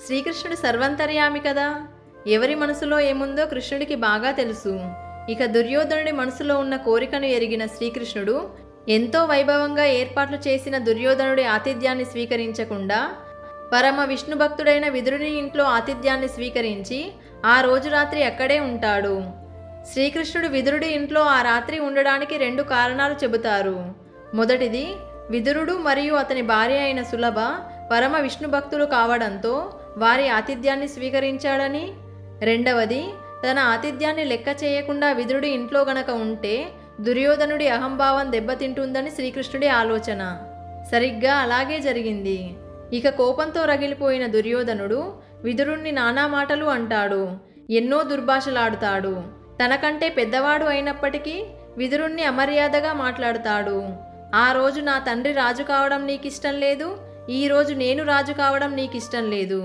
శ్రీకృష్ణుడు సర్వంతర్యామి కదా. ఎవరి మనసులో ఏముందో కృష్ణుడికి బాగా తెలుసు. ఇక దుర్యోధనుడి మనసులో ఉన్న కోరికను ఎరిగిన శ్రీకృష్ణుడు ఎంతో వైభవంగా ఏర్పాట్లు చేసిన దుర్యోధనుడి ఆతిథ్యాన్ని స్వీకరించకుండా పరమ విష్ణు భక్తుడైన విదురుని ఇంట్లో ఆతిథ్యాన్ని స్వీకరించి ఆ రోజు రాత్రి అక్కడే ఉంటాడు. శ్రీకృష్ణుడు విదురుడి ఇంట్లో ఆ రాత్రి ఉండడానికి 2 కారణాలు చెబుతారు. మొదటిది, విదురుడు మరియు అతని భార్య అయిన సులభ పరమ విష్ణు భక్తులు కావడంతో వారి ఆతిథ్యాన్ని స్వీకరించాడని. రెండవది, తన ఆతిథ్యాన్ని లెక్క చేయకుండా విదురుడి ఇంట్లో గనక ఉంటే దుర్యోధనుడి అహంభావం దెబ్బతింటుందని శ్రీకృష్ణుడి ఆలోచన. సరిగ్గా అలాగే జరిగింది. ఇక కోపంతో రగిలిపోయిన దుర్యోధనుడు విదురుణ్ణి నానా మాటలు అంటాడు, ఎన్నో దుర్భాషలాడుతాడు. తనకంటే పెద్దవాడు అయినప్పటికీ విదురుణ్ణి అమర్యాదగా మాట్లాడుతాడు. ఆ రోజు నా తండ్రి రాజు కావడం నీకిష్టం లేదు, ఈరోజు నేను రాజు కావడం నీకిష్టం లేదు.